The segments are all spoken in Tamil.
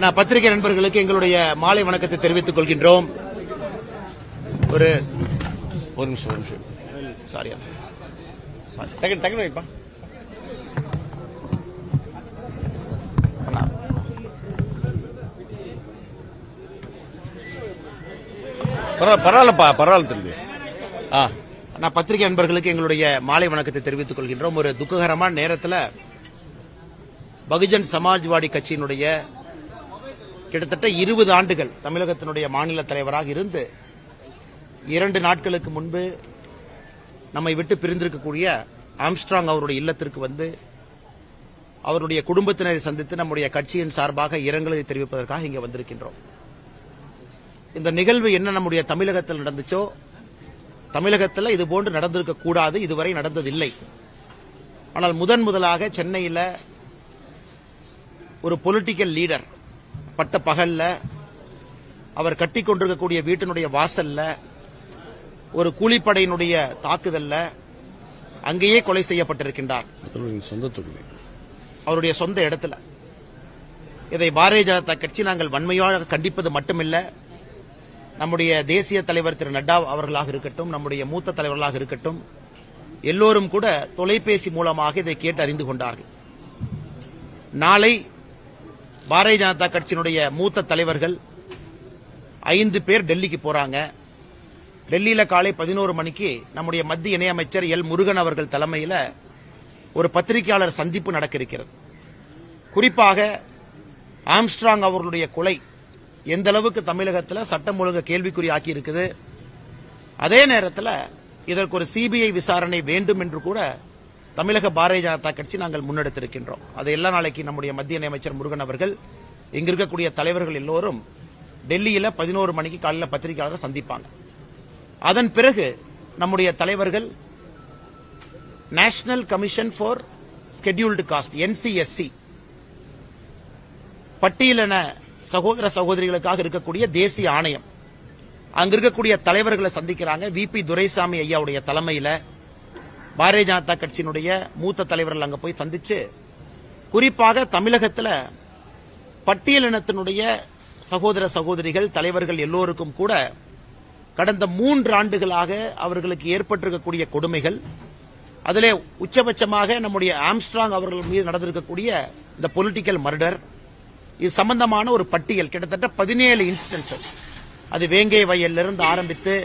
நான் பத்திரிகை நண்பர்களுக்கு எங்களுடைய மாலை வணக்கத்தை தெரிவித்துக் கொள்கின்றோம். ஒரு நிமிஷம் சாரி டக்குனு வைப்பா. பரவாயில்ல தம்பி. நான் பத்திரிகை நண்பர்களுக்கு எங்களுடைய மாலை வணக்கத்தை தெரிவித்துக் கொள்கின்றோம். ஒரு துக்ககரமான நேரத்தில் பகுஜன் சமாஜ்வாடி கட்சியினுடைய கிட்டத்தட்ட 20 ஆண்டுகள் தமிழகத்தினுடைய மாநில தலைவராக இருந்து 2 நாட்களுக்கு முன்பு நம்மை விட்டு பிரிந்திருக்கக்கூடிய ஆம்ஸ்ட்ராங் அவருடைய இல்லத்திற்கு வந்து அவருடைய குடும்பத்தினரை சந்தித்து நம்முடைய கட்சியின் சார்பாக இரங்கலை தெரிவிப்பதற்காக இங்கே வந்திருக்கின்றோம். இந்த நிகழ்வு என்ன நம்முடைய தமிழகத்தில் நடந்துச்சோ, தமிழகத்தில் இதுபோன்று நடந்திருக்க கூடாது, இதுவரை நடந்ததில்லை. ஆனால் முதலாக சென்னையில் ஒரு பொலிட்டிக்கல் லீடர் பட்ட பகல்ல அவர் கட்டிக் கொண்டிருக்கக்கூடிய வீட்டினுடைய வாசல்ல ஒரு கூலிப்படையினுடைய தாக்குதல்ல அங்கேயே கொலை செய்யப்பட்டிருக்கின்றார். அவருடைய சொந்த இடத்துல. இதை பாரதிய ஜனதா கட்சி நாங்கள் வன்மையாக கண்டிப்பது மட்டுமில்ல, நம்முடைய தேசிய தலைவர் திரு நட்டா அவர்களாக இருக்கட்டும், நம்முடைய மூத்த தலைவர்களாக இருக்கட்டும், எல்லோரும் கூட தொலைபேசி மூலமாக இதை கேட்டு அறிந்து கொண்டார்கள். நாளை பாரதிய ஜனதா கட்சியினுடைய மூத்த தலைவர்கள் 5 பேர் டெல்லிக்கு போறாங்க. டெல்லியில காலை 11 மணிக்கு நம்முடைய மத்திய இணையமைச்சர் எல் முருகன் அவர்கள் தலைமையில் ஒரு பத்திரிகையாளர் சந்திப்பு நடக்க இருக்கிறது. குறிப்பாக ஆம்ஸ்ட்ராங் அவர்களுடைய கொலை எந்த அளவுக்கு தமிழகத்தில் சட்டம் ஒழுங்கு கேள்விக்குறியாக்கி இருக்குது, அதே நேரத்தில் இதற்கு ஒரு சிபிஐ விசாரணை வேண்டும் என்று கூட தமிழக பாரதிய ஜனதா கட்சி நாங்கள் முன்னெடுத்திருக்கின்றோம். அதை எல்லா நாளைக்கு நம்முடைய மத்திய இணையமைச்சர் முருகன் அவர்கள் இங்க இருக்கக்கூடிய தலைவர்கள் எல்லோரும் டெல்லியில 11 மணிக்கு காலையில் பத்திரிகையாளரை சந்திப்பாங்க. அதன் பிறகு நம்முடைய தலைவர்கள் national commission for scheduled cost NCSC பட்டியலின சகோதர சகோதரிகளுக்காக இருக்கக்கூடிய தேசிய ஆணையம், அங்க இருக்கக்கூடிய தலைவர்களை சந்திக்கிறாங்க. VP துரைசாமி ஐயாவுடைய தலைமையில பாரதிய ஜனதா கட்சியினுடைய மூத்த தலைவர்கள் அங்க போய் சந்திச்சு, குறிப்பாக தமிழகத்தில் பட்டியலினத்தினுடைய சகோதர சகோதரிகள் தலைவர்கள் எல்லோருக்கும் கூட கடந்த 3 ஆண்டுகளாக அவர்களுக்கு ஏற்பட்டிருக்கக்கூடிய கொடுமைகள், அதிலே உச்சபட்சமாக நம்முடைய ஆம்ஸ்ட்ராங் அவர்கள் மீது நடந்திருக்கக்கூடிய இந்த பொலிட்டிக்கல் மர்டர், இது சம்பந்தமான ஒரு பட்டியல் கிட்டத்தட்ட 17 இன்ஸ்டன்சஸ், அது வேங்கை வயலிலிருந்து ஆரம்பித்து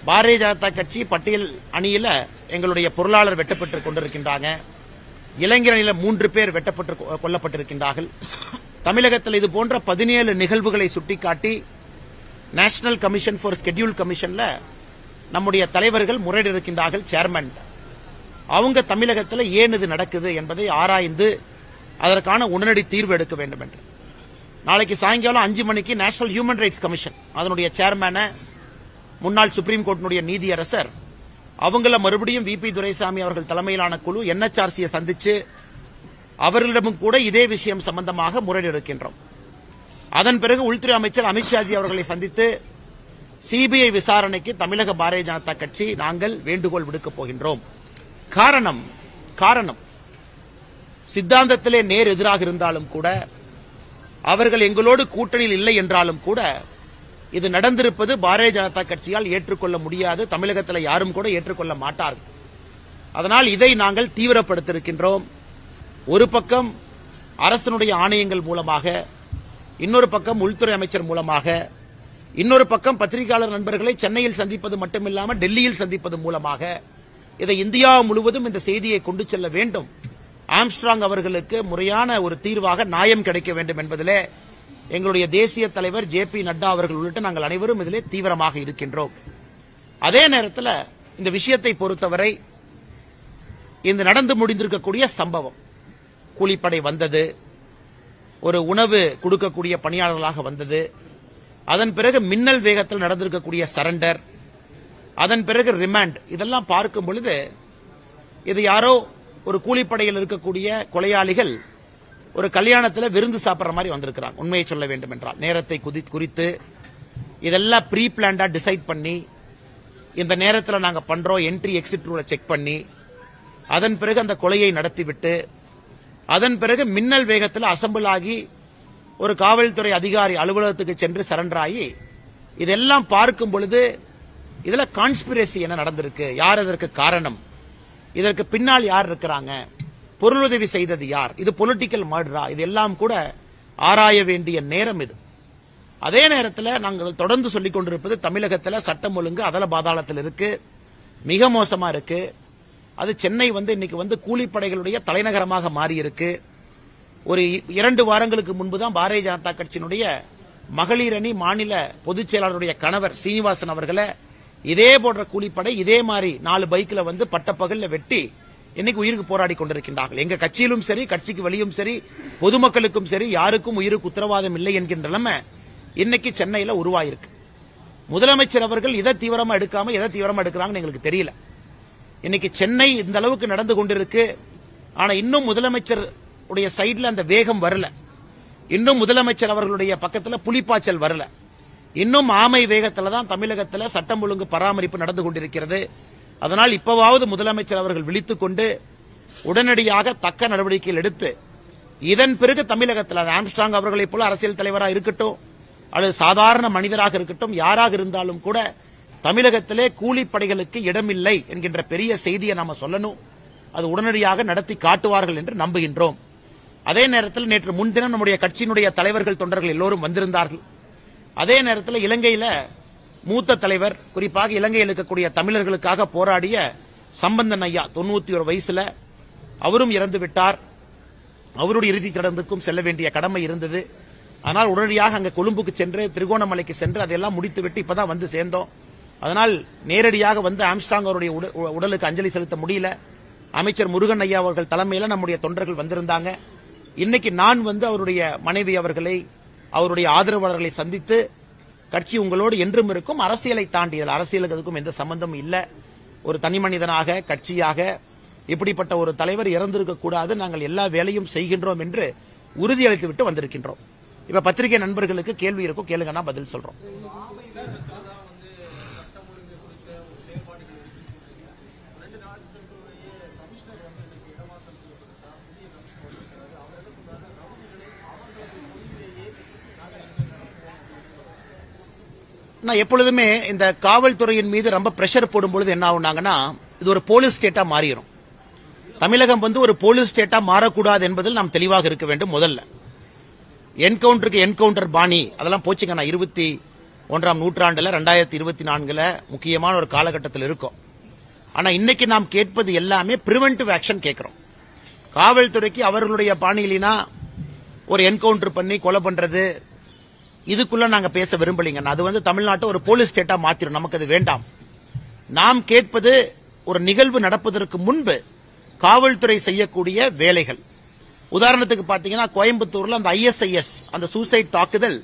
பாரதிய ஜனதா கட்சி பட்டியல் அணியில எங்களுடைய பொருளாளர் வெட்டப்பட்டுக் கொண்டிருக்கின்றாங்க. இளைஞர் அணியில 3 பேர் வெட்டப்பட்டு கொல்லப்பட்டிருக்கின்றார்கள். தமிழகத்தில் இது போன்ற 17 நிகழ்வுகளை சுட்டிக்காட்டி நேஷனல் கமிஷன் ஃபார் ஸ்கெட்யூல் கமிஷன்ல நம்முடைய தலைவர்கள் முறையிட இருக்கின்றார்கள். சேர்மன் அவங்க தமிழகத்தில் ஏன் இது நடக்குது என்பதை ஆராய்ந்து அதற்கான உடனடி தீர்வு எடுக்க வேண்டும் என்று நாளைக்கு சாயங்காலம் 5 மணிக்கு நேஷனல் ஹியூமன் ரைட்ஸ் கமிஷன் அதனுடைய சேர்மேன முன்னாள் சுப்ரீம் கோர்ட்டினுடைய நீதியரசர் அவங்கள மறுபடியும் VP துரைசாமி அவர்கள் தலைமையிலான குழு NHRCயை சந்திச்சு அவர்களிடமும் கூட இதே விஷயம் சம்பந்தமாக முறையிட இருக்கின்றோம். அதன் பிறகு உள்துறை அமைச்சர் அமித்ஷாஜி அவர்களை சந்தித்து சிபிஐ விசாரணைக்கு தமிழக பாரதிய ஜனதா கட்சி நாங்கள் வேண்டுகோள் விடுக்கப் போகின்றோம். காரணம் சித்தாந்தத்திலே நேர் எதிராக இருந்தாலும் கூட, அவர்கள் எங்களோடு கூட்டணியில் இல்லை என்றாலும் கூட, இது நடந்திருப்பது பாரதிய ஜனதா கட்சியால் ஏற்றுக்கொள்ள முடியாது, தமிழகத்தில் யாரும் கூட ஏற்றுக்கொள்ள மாட்டார்கள். அதனால் இதை நாங்கள் தீவிரப்படுத்தியிருக்கின்றோம். ஒரு பக்கம் அரசனுடைய ஆணையங்கள் மூலமாக, இன்னொரு பக்கம் உள்துறை அமைச்சர் மூலமாக, இன்னொரு பக்கம் பத்திரிகையாளர் நண்பர்களை சென்னையில் சந்திப்பது மட்டுமில்லாமல் டெல்லியில் சந்திப்பது மூலமாக இதை இந்தியா முழுவதும் இந்த செய்தியை கொண்டு செல்ல வேண்டும். ஆம்ஸ்ட்ராங் அவர்களுக்கு முறையான ஒரு தீர்வாக நியாயம் கிடைக்க வேண்டும் என்பதிலே எங்களுடைய தேசிய தலைவர் JP நட்டா அவர்கள் உள்ளிட்ட நாங்கள் அனைவரும் இதிலே தீவிரமாக இருக்கின்றோம். அதே நேரத்தில் இந்த விஷயத்தை பொறுத்தவரை இந்த நடந்து முடிந்திருக்கக்கூடிய சம்பவம், கூலிப்படை வந்தது, ஒரு உணவு கொடுக்கக்கூடிய பணியாளர்களாக வந்தது, அதன் பிறகு மின்னல் வேகத்தில் நடந்திருக்கக்கூடிய சரண்டர், அதன் பிறகு ரிமாண்ட், இதெல்லாம் பார்க்கும் பொழுது இது யாரோ ஒரு கூலிப்படையில் இருக்கக்கூடிய கொலையாளிகள் ஒரு கல்யாணத்தில் விருந்து சாப்பிட்ற மாதிரி வந்திருக்கிறாங்க. உண்மையை சொல்ல வேண்டும் என்றால் நேரத்தை குறித்து இதெல்லாம் ப்ரீ பிளான்டா டிசைட் பண்ணி இந்த நேரத்தில் நாங்கள் பண்றோம் என்ட்ரி எக்ஸிட் ரூலை செக் பண்ணி அதன் பிறகு அந்த கொலையை நடத்திவிட்டு அதன் பிறகு மின்னல் வேகத்தில் அசம்பிள் ஆகி ஒரு காவல்துறை அதிகாரி அலுவலகத்துக்கு சென்று சரண்டர் ஆகி இதெல்லாம் பார்க்கும் பொழுது இதுல கான்ஸ்பிரசி என்ன நடந்திருக்கு, யார் அதற்கு காரணம், இதற்கு பின்னால் யார் இருக்கிறாங்க, பொருளுதவி செய்தது யார், இது பொலிட்டிக்கல் மர்டரா, இதெல்லாம் கூட ஆராய வேண்டிய நேரம் இது. அதே நேரத்தில் நாங்கள் தொடர்ந்து சொல்லிக் கொண்டிருப்பது தமிழகத்தில் சட்டம் ஒழுங்கு அதல பாதாளத்தில் இருக்கு, மிக மோசமா இருக்கு. அது சென்னை இன்னைக்கு கூலிப்படைகளுடைய தலைநகரமாக மாறி இருக்கு. ஒரு 2 வாரங்களுக்கு முன்புதான் பாரதிய ஜனதா கட்சியினுடைய மகளிர் அணி மாநில பொதுச் செயலாளருடைய கணவர் ஸ்ரீனிவாசன் அவர்களை இதே போன்ற கூலிப்படை இதே மாதிரி 4 பைக்ல பட்டப்பகல்ல வெட்டி இன்னைக்கு உயிருக்கு போராடி கொண்டிருக்கின்றார்கள். எங்க கட்சியிலும் சரி, கட்சிக்கு வெளியும் சரி, பொதுமக்களுக்கும் சரி, யாருக்கும் உயிருக்கு உத்தரவாதம் இல்லை என்கின்ற நிலைமை இன்னைக்கு சென்னையில உருவாயிருக்கு. முதலமைச்சர் அவர்கள் இதை தீவிரமா எடுக்காம எதை தீவிரமா எடுக்கிறாங்கன்னு எங்களுக்கு தெரியல. இன்னைக்கு சென்னை இந்த அளவுக்கு நடந்து கொண்டிருக்கு. ஆனா இன்னும் முதலமைச்சர் உடைய சைடுல அந்த வேகம் வரல. இன்னும் முதலமைச்சர் அவர்களுடைய பக்கத்துல புலிப்பாய்ச்சல் வரல. இன்னும் ஆமை வேகத்துல தான் தமிழகத்துல சட்டம் ஒழுங்கு பராமரிப்பு நடந்து கொண்டிருக்கிறது. அதனால் இப்பவாவது முதலமைச்சர் அவர்கள் விழித்துக் கொண்டு உடனடியாக தக்க நடவடிக்கைகள் எடுத்து இதன் பிறகு தமிழகத்தில் ஆம்ஸ்ட்ராங் அவர்களை போல அரசியல் தலைவராக இருக்கட்டும் அல்லது சாதாரண மனிதராக இருக்கட்டும், யாராக இருந்தாலும் கூட தமிழகத்திலே கூலிப்படைகளுக்கு இடமில்லை என்கின்ற பெரிய செய்தியை நாம சொல்லணும். அது உடனடியாக நடத்தி காட்டுவார்கள் என்று நம்புகின்றோம். அதே நேரத்தில் நேற்று முன்தினம் நம்முடைய கட்சியினுடைய தலைவர்கள் தொண்டர்கள் எல்லோரும் வந்திருந்தார்கள். அதே நேரத்தில் இலங்கையில மூத்த தலைவர், குறிப்பாக இலங்கையில் இருக்கக்கூடிய தமிழர்களுக்காக போராடிய சம்பந்தன் ஐயா 91 வயசுல அவரும் இறந்து விட்டார். அவருடைய இறுதிச் சடங்குக்கும் செல்ல வேண்டிய கடமை இருந்தது. ஆனால் உடனடியாக அங்க கொழும்புக்கு சென்று திருகோணமலைக்கு சென்று அதெல்லாம் முடித்துவிட்டு இப்பதான் வந்து சேர்ந்தோம். அதனால் நேரடியாக ஆம்ஸ்ட்ராங் அவருடைய உடலுக்கு அஞ்சலி செலுத்த முடியல. அமைச்சர் முருகன் ஐயா அவர்கள் தலைமையில நம்முடைய தொண்டர்கள் வந்திருந்தாங்க. இன்னைக்கு நான் அவருடைய மனைவி அவர்களை, அவருடைய ஆதரவாளர்களை சந்தித்து கட்சி உங்களோடு என்றும் இருக்கும், அரசியலை தாண்டி அரசியலுக்கு அதுக்கும் எந்த சம்பந்தமும் இல்ல, ஒரு தனி மனிதனாக கட்சியாக இப்படிப்பட்ட ஒரு தலைவர் இறந்திருக்க கூடாது, நாங்கள் எல்லா வேலையும் செய்கின்றோம் என்று உறுதியளித்து விட்டு வந்திருக்கின்றோம். இப்ப பத்திரிகை நண்பர்களுக்கு கேள்வி இருக்கும், கேளுங்கன்னா பதில் சொல்றோம். நான் எப்பொழுதுமே இந்த காவல்துறையின் மீது ரொம்ப பிரஷர் போடும்பொழுது என்ன ஆகுனாங்கன்னா, இது ஒரு போலீஸ் ஸ்டேட்டா மாறிடும். தமிழகம் ஒரு போலீஸ் ஸ்டேட்டா மாறக்கூடாது என்பதில் நாம் தெளிவாக இருக்க வேண்டும். முதல்ல என்கவுண்டருக்கு என்கவுண்டர் பாணி அதெல்லாம் போச்சுங்க. நான் 21ஆம் நூற்றாண்டுல 2024 முக்கியமான ஒரு காலகட்டத்தில் இருக்கும். ஆனா இன்னைக்கு நாம் கேட்பது எல்லாமே பிரிவென்டிவ் ஆக்ஷன் கேட்கிறோம். காவல்துறைக்கு அவர்களுடைய பாணியினா ஒரு என்கவுண்டர் பண்ணி கொலை பண்றது, இதுக்குள்ள நாங்க பேச விரும்பலீங்க. அது தமிழ்நாட்டை ஒரு போலீஸ் ஸ்டேட்டா மாத்திரும், நமக்கு அது வேண்டாம். நாம் கேட்பது ஒரு நிகழ்வு நடப்பதற்கு முன்பு காவல்துறை செய்யக்கூடிய வேலைகள். உதாரணத்துக்கு பாத்தீங்கன்னா, கோயம்புத்தூர்ல அந்த ISIS அந்த சூசைட் தாக்குதல்,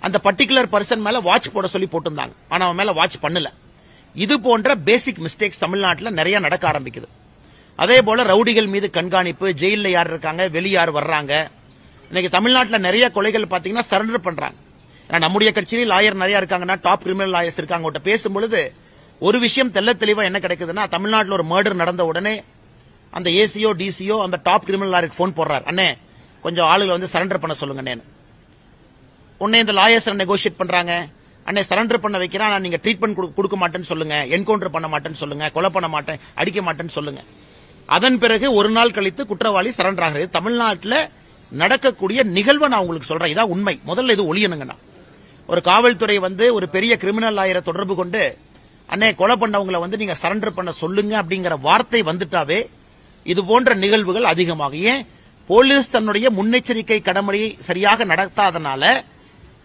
அந்த பர்டிகுலர் பர்சன் மேல வாட்ச் போட சொல்லி போட்டிருந்தாங்க. ஆனா அவன் மேல வாட்ச் பண்ணல. இது போன்ற பேசிக் மிஸ்டேக்ஸ் தமிழ்நாட்டில் நிறைய நடக்க ஆரம்பிக்குது. அதே போல ரவுடிகள் மீது கண்காணிப்பு, ஜெயில யார் இருக்காங்க, வெளியார் வர்றாங்க. இன்னைக்கு தமிழ்நாட்டில் நிறைய கொலைகள் பாத்தீங்கன்னா சரண்டர் பண்றாங்க. நம்முடைய கட்சியில் லாயர் நிறைய இருக்காங்கன்னா, டாப் கிரிமினல் லாயர்ஸ் இருக்காங்க. அவங்கள்ட்ட பேசும்பொழுது ஒரு விஷயம் தெல்ல தெளிவா என்ன கிடைக்குதுன்னா, தமிழ்நாட்டில் ஒரு மர்டர் நடந்த உடனே அந்த ஏசியோ டிசியோ அந்த டாப் கிரிமினல் லாயருக்கு போன் போடுறாரு, அண்ணே கொஞ்சம் ஆளுகளை சரண்டர் பண்ண சொல்லுங்க. உடனே இந்த லாயர்ஸ் நெகோசியேட் பண்றாங்க, அண்ணே சரண்டர் பண்ண வைக்கிறான், நீங்க ட்ரீட்மெண்ட் கொடுக்க மாட்டேன்னு சொல்லுங்க, என்கவுண்டர் பண்ண மாட்டேன்னு சொல்லுங்க, கொலை பண்ண மாட்டேன், அடிக்க மாட்டேன்னு சொல்லுங்க. அதன் பிறகு ஒரு நாள் கழித்து குற்றவாளி சரண்டர் ஆகிறது. தமிழ்நாட்டில் நடக்கக்கூடிய நிகழ்வை நான் உங்களுக்கு சொல்றேன். இதான் உண்மை. முதல்ல இது ஒளியணுங்கண்ணா. ஒரு காவல்துறை ஒரு பெரிய கிரிமினல் லாயரை தொடர்பு கொண்டு, அண்ணே கொலை பண்ணவங்களை நீங்க சரண்டர் பண்ண சொல்லுங்க அப்படிங்கிற வார்த்தை வந்துட்டாவே இது போன்ற நிகழ்வுகள் அதிகமாகும். ஏன்? போலீஸ் தன்னுடைய முன்னெச்சரிக்கை கடமையை சரியாக நடத்தாதனால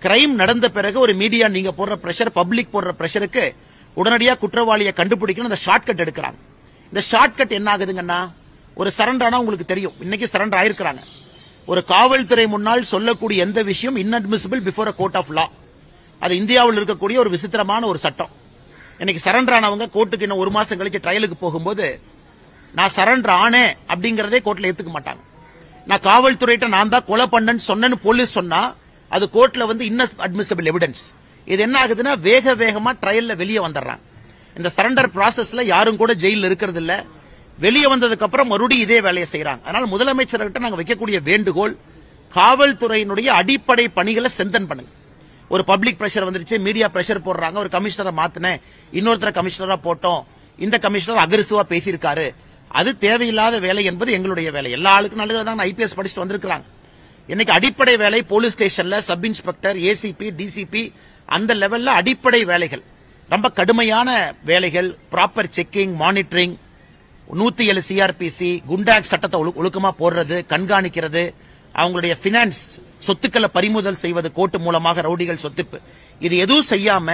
கிரைம் நடந்த பிறகு ஒரு மீடியா நீங்க போடுற பிரஷர், பப்ளிக் போடுற பிரஷருக்கு உடனடியாக குற்றவாளியை கண்டுபிடிக்கணும், அந்த ஷார்ட்கட் எடுக்கிறாங்க. இந்த ஷார்ட்கட் என்ன ஆகுதுங்கன்னா, ஒரு சரண்டர் ஆனா உங்களுக்கு தெரியும், இன்னைக்கு சரண்டர் ஆயிருக்கிறாங்க. ஒரு காவல்துறை முன்னால் சொல்லக்கூடிய எந்த விஷயம் inadmissible before a court of law. அது இந்தியாவில் இருக்கக்கூடிய ஒரு விசித்திரமான ஒரு சட்டம். இன்னைக்கு சரண்டர் ஆனவங்க கோர்ட்டுக்கு இன்னும் 1 மாசம் கழிச்சு ட்ரையலுக்கு போகும்போது, நான் சரண்டர் ஆனேன் அப்படிங்கறதே கோர்ட்ல ஏத்துக்க மாட்டாங்க. நான் காவல்துறையிட்ட நான் தான் கொலை பண்ணேன்னு சொன்னேன்னு போலீஸ் சொன்னா அது கோர்ட்ல இன்அட்மிசிபிள் எவிடன்ஸ். இது என்ன ஆகுதுன்னா, வேக வேகமா ட்ரையல்ல வெளியே வந்துடுறாங்க. இந்த சரண்டர் ப்ராசஸ்ல யாரும் கூட ஜெயில இருக்கிறது இல்ல. வெளியே வந்ததுக்கு அப்புறம் மறுபடியும் இதே வேலையை செய்யறாங்க. அதனால முதலமைச்சர்கிட்ட நாங்க வைக்கக்கூடிய வேண்டுகோள், காவல்துறையினுடைய அடிப்படை பணிகளை ஸ்ட்ரென்தன் பண்ணுங்க. ஒரு பப்ளிக் பிரஷர் வந்துருச்சு, மீடியா பிரஷர் போடுறாங்க, ஒரு கமிஷனரை மாத்தினேன், இன்னொருத்தர கமிஷனரா போட்டோம், இந்த கமிஷனர் அக்ரெசிவா பேசியிருக்காரு, அது தேவையில்லாத வேலை என்பது எங்களுடைய வேலை. எல்லா ஆளுக்கும் நல்லதான் ஐபிஎஸ் படிச்சுட்டு வந்திருக்காங்க. இன்னைக்கு அடிப்படை வேலை போலீஸ் ஸ்டேஷன்ல சப் இன்ஸ்பெக்டர், ஏசிபி, டிசிபி அந்த லெவல்ல அடிப்படை வேலைகள், ரொம்ப கடுமையான வேலைகள், ப்ராப்பர் செக்கிங், மானிட்டரிங், 107 சிஆர்பிசி, குண்டாக்ட் சட்டத்தை ஒழுக்கமா போடுறது, கண்காணிக்கிறது, அவங்களுடைய பினான்ஸ் சொத்துக்களை பறிமுதல் செய்வது, கோர்ட்டு மூலமாக ரவுடிகள் சொத்து, இது எதுவும் செய்யாம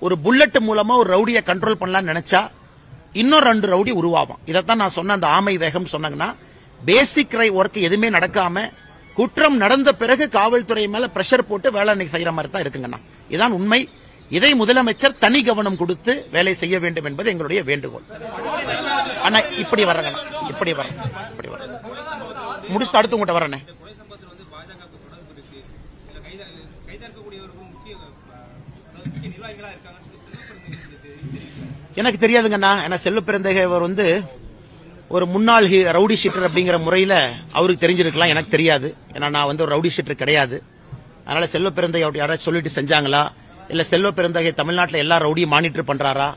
ஒரு புல்லட் மூலமா ஒரு ரவுடியை கண்ட்ரோல் பண்ணலாம்னு நினைச்சா இன்னும் 2 ரவுடி உருவாகும். இதைத்தான் நான் சொன்ன அந்த ஆமை வேகம் சொன்னாங்கன்னா, பேசிக் ஒர்க் எதுவுமே நடக்காம குற்றம் நடந்த பிறகு காவல்துறை மேல பிரஷர் போட்டு வேலை செய்யற மாதிரி தான் இருக்குங்கண்ணா. இதான் உண்மை. இதை முதலமைச்சர் தனி கவனம் கொடுத்து வேலை செய்ய வேண்டும் என்பது எங்களுடைய வேண்டுகோள். ஆனா இப்படி வர்றேன், இப்படி வர்றேன், முடிச்சுட்டு அடுத்து உங்கள்கிட்ட வரேன். எனக்கு தெரியாதுங்கண்ணா. ஏன்னா செல்வ பெருந்தகைவர் ஒரு முன்னாள் ரவுடி ஷீட்டர் அப்படிங்கிற முறையில் அவருக்கு தெரிஞ்சிருக்கலாம், எனக்கு தெரியாது. ஏன்னா நான் ஒரு ரவுடி ஷீட்டர் கிடையாது. அதனால செல்வ பெருந்தகை யாராச்சும் சொல்லிட்டு செஞ்சாங்களா, இல்ல செல்வ பெருந்தகை தமிழ்நாட்டில் எல்லா ரவுடியும் மானிட்டர் பண்றாரா,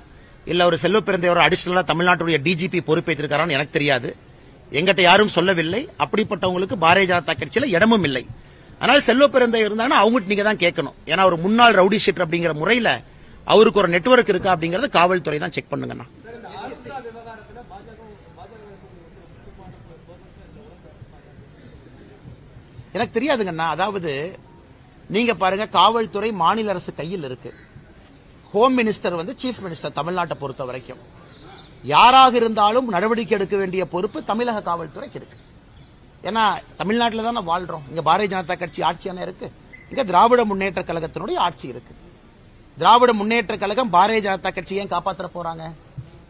இல்ல ஒரு செல்வ பெருந்தகை அடிஷனலா தமிழ்நாட்டுடைய டிஜிபி பொறுப்பேற்றிருக்காரான்னு எனக்கு தெரியாது. எங்கிட்ட யாரும் சொல்லவில்லை. அப்படிப்பட்டவங்களுக்கு பாரதிய ஜனதா கட்சியில இடமும் இல்லை. அதனால செல்வ பெருந்தகை இருந்தாங்கன்னா அவங்ககிட்ட நீங்க தான் கேட்கணும். ஏன்னா ஒரு முன்னாள் ரவுடி ஷீட்டர் அப்படிங்கிற முறையில் அவருக்கு ஒரு நெட்வொர்க் இருக்கா அப்படிங்கறது காவல்துறை தான் செக் பண்ணுங்கண்ணா. எனக்கு தெரியாதுங்கண்ணா. அதாவது நீங்க பாருங்க, காவல்துறை மாநில அரசு கையில் இருக்கு. ஹோம் மினிஸ்டர் சீஃப் மினிஸ்டர் தமிழ்நாட்டை பொறுத்த வரைக்கும் யாராக இருந்தாலும் நடவடிக்கை எடுக்க வேண்டிய பொறுப்பு தமிழக காவல்துறைக்கு இருக்கு. ஏன்னா தமிழ்நாட்டில் தானே வாழ்றோம். இங்க பாரதிய ஜனதா கட்சி ஆட்சியான இருக்கு, இங்க திராவிட முன்னேற்ற கழகத்தினுடைய ஆட்சி இருக்கு. திராவிட முன்னேற்ற கழகம் பாரதிய ஜனதா கட்சி ஏன் காப்பாற்ற போறாங்க?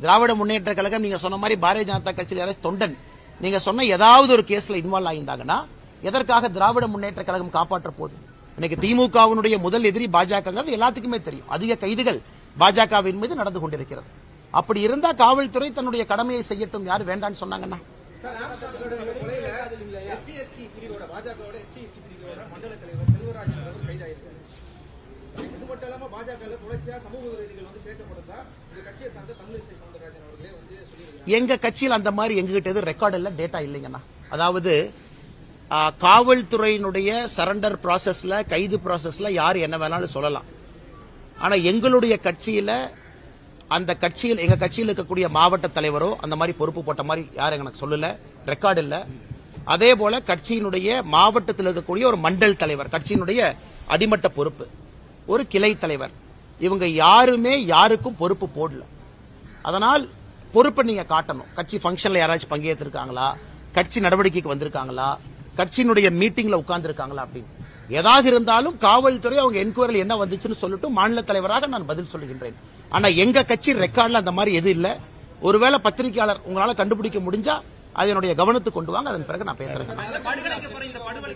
திராவிட முன்னேற்ற கழகம் நீங்க சொன்ன மாதிரி பாரதிய ஜனதா கட்சியில் யாராவது தொண்டன் நீங்க சொன்ன ஏதாவது ஒரு கேஸ்ல இன்வால்வ் ஆயிருந்தாங்கன்னா எதற்காக திராவிட முன்னேற்ற கழகம் காப்பாற்ற போகுது? இன்னைக்கு திமுகவினுடைய முதல் எதிரி பாஜக எல்லாத்துக்குமே தெரியும். அதிக கைதுகள் பாஜகவின் மீது நடந்து கொண்டிருக்கிறது. அப்படி இருந்தா காவல்துறை தன்னுடைய கடமையை செய்யட்டும். யாரு வேண்டான்னு சொன்னாங்கன்னா எங்க கட்சியில் அந்த மாதிரி எங்ககிட்ட ரெக்கார்டு இல்ல, டேட்டா இல்லைங்கண்ணா. அதாவது காவல்துறையினுடைய சரண்டர் ப்ராசஸ்ல, கைது ப்ராசஸ்ல யார் என்ன வேணாலும் சொல்லலாம். ஆனா எங்களுடைய கட்சியில அந்த கட்சியில் எங்க கட்சியில் இருக்கக்கூடிய மாவட்ட தலைவரோ அந்த மாதிரி பொறுப்பு போட்ட மாதிரி யாரும் எனக்கு சொல்லல, ரெக்கார்டு இல்ல. அதே போல கட்சியினுடைய மாவட்டத்தில் இருக்கக்கூடிய ஒரு மண்டல் தலைவர், கட்சியினுடைய அடிமட்ட பொறுப்பு, ஒரு கிளை தலைவர், இவங்க யாருமே யாருக்கும் பொறுப்பு போடல. அதனால் பொறுப்பை நீங்க காட்டணும். கட்சி பங்கன்ல யாராச்சும் பங்கேற்றிருக்காங்களா, கட்சி நடவடிக்கைக்கு வந்திருக்காங்களா, கட்சியினுடைய மீட்டிங்ல உட்கார்ந்து இருக்காங்களா அப்படின்னு ஏதாக இருந்தாலும் காவல்துறை அவங்க என்கொயரியில் என்ன வந்துச்சுன்னு சொல்லிட்டு மாநில தலைவராக நான் பதில் சொல்லுகின்றேன். ஆனா எங்க கட்சி ரெக்கார்ட்ல அந்த மாதிரி எது இல்ல. ஒருவேளை பத்திரிகையாளர் உங்களால கண்டுபிடிக்க முடிஞ்சா அதனுடைய கவனத்துக்கு கொண்டு வாங்க, அதன் பிறகு நான் பேசுறேன்.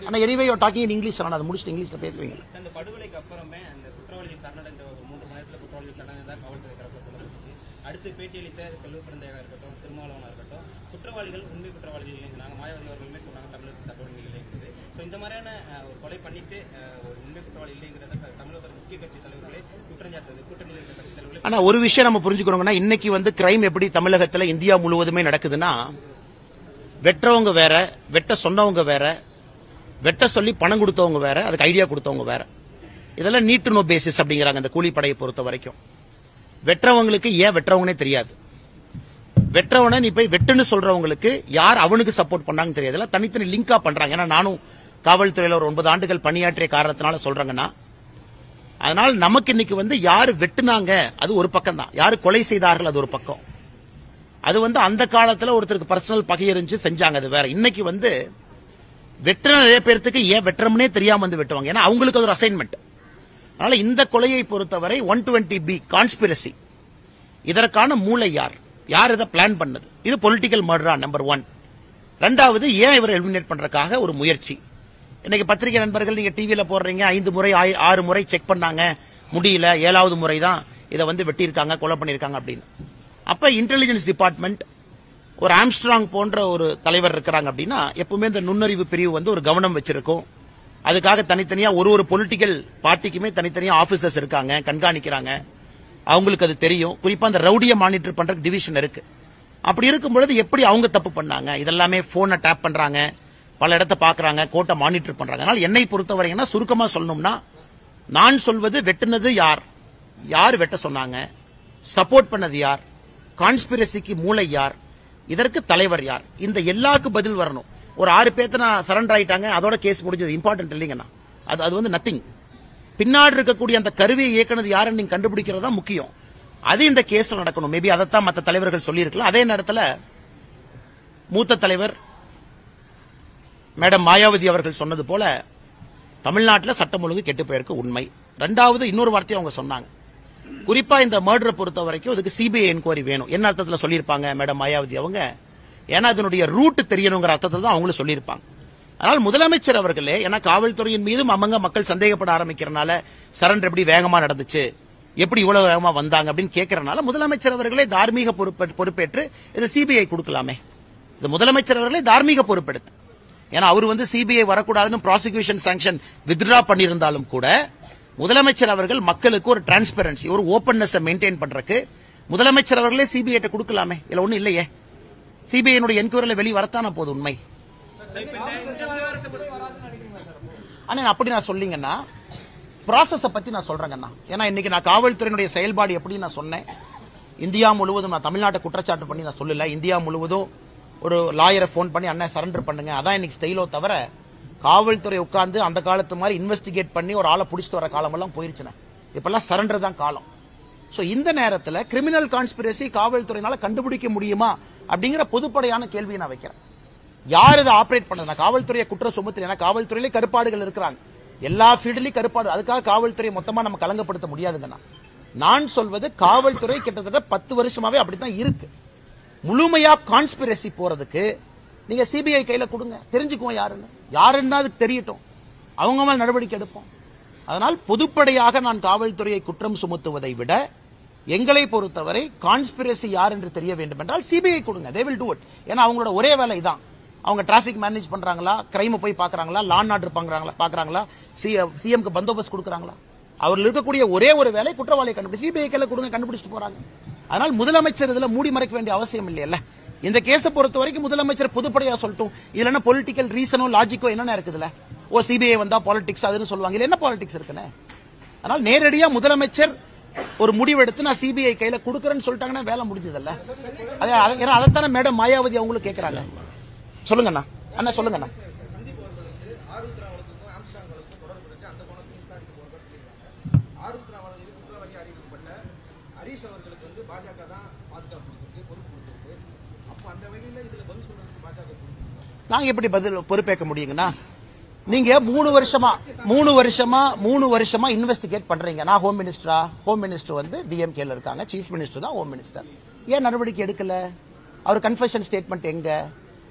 ஆனா anyway you talking in English, அதை முடிச்சுட்டு இங்கிலீஷ்ல பேசுவீங்க. அந்த படுகொலைக்கு அப்புறமே அந்த குற்றவாளிகள் சரணடைந்த ஒரு 3 மணி நேரத்தில் குற்றவாளிகள் சரணடைந்ததாக காவல்துறை தரப்புல சொல்லப்பட்டுச்சு. அடுத்து பேட்டியளித்த செல்வ பெருந்தகையா இருக்கட்டும், திருமாவளவனா இருக்கட்டும், குற்றவாளிகள் உண்மை குற்றவாளிகள் இல்லைங்கிறாங்க. மாயாவதி அவர்களுமே சொன்னாங்க தமிழகத்தில் சட்டஒழுங்கு இல்லைங்கிறது. ஸோ இந்த மாதிரியான ஒரு கொலை பண்ணிட்டு ஒரு உண்மை குற்றவாளி இல்லைங்கிறத தமிழகத்தில் முக்கிய கட்சி தலைவர்களே குற்றஞ்சாட்டுறது, கூட்டணியில் இருக்க கட்சி தலைவர்களே. ஆனா ஒரு விஷயம் நம்ம புரிஞ்சுக்கணுங்கன்னா, இன்னைக்கு கிரைம் எப்படி தமிழகத்தில் இந்தியா முழுவதுமே நடக்குதுன்னா, வெற்றவங்க வேற, வெட்ட சொன்னவங்க வேற, வெட்ட சொல்லி பணம் கொடுத்தவங்க வேற, அதுக்கு ஐடியா கொடுத்தவங்க வேற. இதெல்லாம் நீட் நோ பேசிஸ் அப்படிங்கிறாங்க இந்த கூலிப்படையை பொறுத்த வரைக்கும். வெற்றவங்களுக்கு ஏன் வெற்றவங்கனே தெரியாது. வெற்றவனை நீ போய் வெட்டுன்னு சொல்றவங்களுக்கு யார் அவனுக்கு சப்போர்ட் பண்ணாங்கன்னு தெரியாது. தனித்தனி லிங்கா பண்றாங்க. ஏன்னா நானும் காவல்துறையில் ஒரு 9 ஆண்டுகள் பணியாற்றிய காரணத்தினால சொல்றாங்கன்னா, அதனால் நமக்கு இன்னைக்கு யாரு வெட்டுனாங்க அது ஒரு பக்கம் தான், யாரு கொலை செய்தார்கள் அது ஒரு பக்கம். அது அந்த காலத்துல ஒருத்தருக்கு பர்சனல் பகை இருந்துச்சு செஞ்சாங்க, அது வேற. இன்னைக்கு வெற்ற நிறைய பேருக்கு ஏன் வெற்றம்னே தெரியாம வெட்டுவாங்க, ஏன்னா அவங்களுக்கு அது ஒரு அசைன்மெண்ட். அதனால இந்த கொலையை பொறுத்தவரை 120B கான்ஸ்பிரசி, இதற்கான மூளை யார், யார் இதை பிளான் பண்ணது, இது பொலிட்டிக்கல் மர்டரா நம்பர் 1. ரெண்டாவது, ஏன் இவர் எலிமினேட் பண்றதுக்காக ஒரு முயற்சி. இன்னைக்கு பத்திரிகை நண்பர்கள் நீங்க டிவியில போடுறீங்க, 5 முறை 6 முறை செக் பண்ணாங்க, முடியல, 7வது முறை தான் இதை வெட்டியிருக்காங்க, கொலை பண்ணிருக்காங்க அப்படின்னு. அப்ப இன்டெலிஜென்ஸ் டிபார்ட்மெண்ட் ஒரு ஆம்ஸ்ட்ராங் போன்ற ஒரு தலைவர் இருக்கிறாங்க அப்படின்னா, எப்பவுமே இந்த நுண்ணறிவு பிரிவு ஒரு கவனம் வச்சிருக்கும், அதுக்காக தனித்தனியா ஒரு பொலிட்டிக்கல் பார்ட்டிக்குமே தனித்தனியா ஆபீசர்ஸ் இருக்காங்க, கண்காணிக்கிறாங்க. அவங்களுக்கு அது தெரியும். குறிப்பா அந்த ரவுடியை மானிட்டர் பண்ற டிவிஷன் இருக்கு. அப்படி இருக்கும் பொழுது எப்படி அவங்க தப்பு பண்ணாங்க? இதெல்லாமே போனை டேப் பண்றாங்க, பல இடத்தை பாக்குறாங்க, கோர்ட்டை மானிட்டர் பண்றாங்க. அதனால என்னை பொறுத்தவரைங்கன்னா சுருக்கமா சொல்லணும்னா, நான் சொல்வது வெட்டுனது யார், யார் வெட்ட சொன்னாங்க, சப்போர்ட் பண்ணது யார், கான்ஸ்பிரசிக்கு மூளை யார், இதற்கு தலைவர் யார், இந்த எல்லாருக்கும் பதில் வரணும். ஒரு 6 பேர்த்த சரண்டர் ஆயிட்டாங்க, அதோட கேஸ் முடிஞ்சது, இம்பார்ட்டன்ட் இல்லைங்கண்ணா. அது வந்து நத்திங். பின்னாடி இருக்கக்கூடிய அந்த கருவியை இயக்குனது யாருன்னு நீங்க கண்டுபிடிக்கிறது தான் முக்கியம். அது இந்த கேஸ்ல நடக்கணும். மேபி அதைத்தான் மற்ற தலைவர்கள் சொல்லியிருக்கலாம். அதே நேரத்தில் மூத்த தலைவர் மேடம் மாயாவதி அவர்கள் சொன்னது போல தமிழ்நாட்டில் சட்டம் ஒழுங்கு கெட்டு போயிருக்கு, உண்மை. ரெண்டாவது இன்னொரு வார்த்தையை அவங்க சொன்னாங்க. குறிப்பா இந்த மர்டரை பொறுத்த வரைக்கும் அதுக்கு சிபிஐ என்கொயரி வேணும். என்ன அர்த்தத்தில் சொல்லியிருப்பாங்க மேடம் மாயாவதி அவங்க? ஏன்னா அதனுடைய ரூட் தெரியணுங்கிற அர்த்தத்தில் தான் அவங்களும் சொல்லியிருப்பாங்க. ஆனால் முதலமைச்சர் அவர்களே, ஏன்னா காவல்துறையின் மீதும் அவங்க மக்கள் சந்தேகப்பட ஆரம்பிக்கிறனால சரண்டர் எப்படி வேகமா நடந்துச்சு, எப்படி இவ்வளவு வேகமா வந்தாங்க அப்படின்னு கேட்கறனால முதலமைச்சர் அவர்களே தார்மீக பொறுப்பேற்று இது சிபிஐ கொடுக்கலாமே. இது முதலமைச்சர் அவர்களே தார்மீக பொறுப்பெடுத்து, ஏன்னா அவர் வந்து சிபிஐ வரக்கூடாதுன்னு ப்ராசிக்யூஷன் சாங்ஷன் வித்ட்ரா பண்ணியிருந்தாலும் கூட முதலமைச்சர் அவர்கள் மக்களுக்கு ஒரு டிரான்ஸ்பரன்சி, ஒரு ஓபன்னஸ் மெயின்டைன் பண்றதுக்கு முதலமைச்சர் அவர்களே சிபிஐ கொடுக்கலாமே. இல்ல ஒண்ணு இல்லையே, சிபிஐ என்கொயரியில வெளியே வரத்தான போது உண்மை. ஆனா அப்படி நான் சொல்லிங்கன்னா ப்ராசஸ பத்தி நான் சொல்றேங்கண்ணா. ஏன்னா இன்னைக்கு நான் காவல்துறையினுடைய செயல்பாடு எப்படி நான் சொன்னேன், இந்தியா முழுவதும் நான் தமிழ்நாட்டை குற்றச்சாட்டு பண்ணி நான் சொல்லல. இந்தியா முழுவதும் ஒரு லாயரை போன் பண்ணி அண்ணன் சரண்டர் பண்ணுங்க, அதான் இன்னைக்கு ஸ்டைலோ தவிர காவல்துறை உட்கார்ந்து அந்த காலத்து மாதிரி இன்வெஸ்டிகேட் பண்ணி ஒரு ஆளை பிடிச்சிட்டு வர காலமெல்லாம் போயிருச்சுன்னா இப்பெல்லாம் சரண்டர் தான் காலம். சோ இந்த நேரத்தில் கிரிமினல் கான்ஸ்பிரசி காவல்துறையினால கண்டுபிடிக்க முடியுமா அப்படிங்கிற பொதுப்படையான கேள்வியை நான் வைக்கிறேன். யார் இதை ஆபரேட் பண்ணது? காவல்துறையை குற்றம் சுமத்து, ஏன்னா காவல்துறையிலே கருப்பாடுகள் இருக்கிறாங்க, எல்லா ஃபீல்ட்லயும் கருப்பாடு. அதுக்காக காவல்துறை மொத்தமா நம்ம கலங்கப்படுத்த முடியாதுங்கண்ணா. நான் சொல்வது காவல்துறை கிட்டத்தட்ட 10 வருஷமாவே அப்படித்தான் இருக்கு. முழுமையா கான்ஸ்பிரசி போறதுக்கு நீங்க சிபிஐ கையில கொடுங்க, தெரிஞ்சுக்குவோம் யாருன்னு அதுக்கு தெரியட்டும், அவங்க மேல நடவடிக்கை எடுப்போம். அதனால் பொதுப்படையாக நான் காவல்துறையை குற்றம் சுமத்துவதை விட எங்களை பொறுத்தவரை கான்ஸ்பிரசி யார் என்று தெரிய வேண்டும் என்றால் சிபிஐ கொடுங்க, they will do it. ஏன்னா அவங்களோட ஒரே வேலை இதான். அவங்க டிராபிக் மேனேஜ் பண்றாங்களா, கிரைம் போய் பாக்குறாங்களா, லா அண்ட் ஆர்டர் பாக்குறாங்களா, சிஎம்க்கு பந்தோபஸ்து கொடுக்கறாங்களா, அவர்கள் இருக்கக்கூடிய ஒரே ஒரு வேலை குற்றவாளியை கண்டுபிடிச்சு சிபிஐ கையில கொடுங்க, கண்டுபிடிச்சிட்டு போறாங்க. அதனால் முதலமைச்சர் இதுல மூடி மறைக்க வேண்டிய அவசியம் இல்லையல்ல. இந்த கேஸை பொறுத்த வரைக்கும் முதலமைச்சர் பொதுப்படையா சொல்லட்டும். இதுல என்ன பொலிட்டிக்கல் ரீசனோ லாஜிக்கோ என்ன இருக்குதுல? ஓ சிபிஐ வந்தா பாலிடிக்ஸ் அதுன்னு சொல்லுவாங்க, இல்ல என்ன பாலிடிக்ஸ் இருக்குன்னு. அதனால் நேரடியா முதலமைச்சர் ஒரு முடிவெடுத்து நான் சிபிஐ கையில கொடுக்கறேன்னு சொல்லிட்டாங்கன்னா வேலை முடிஞ்சதல்ல. அதைத்தானே மேடம் மாயாவதி அவங்களும் கேட்கறாங்க. சொல்லுங்கண்ணா, அண்ணா சொல்லுங்கண்ணா. நாங்க எப்படி பதில் பொறுப்பேற்க முடியுங்கண்ணா? நீங்க 3 வருஷமா இன்வெஸ்டிகேட் பண்றீங்க. நான் ஹோம் மினிஸ்டரா? ஹோம் மினிஸ்டர் வந்து டிஎம்கேல இருக்காங்க, சீஃப் மினிஸ்டர் தான் ஹோம் மினிஸ்டர். ஏன் நடவடிக்கை எடுக்கல? அவர் கன்ஃபெஷன் ஸ்டேட்மெண்ட் எங்க?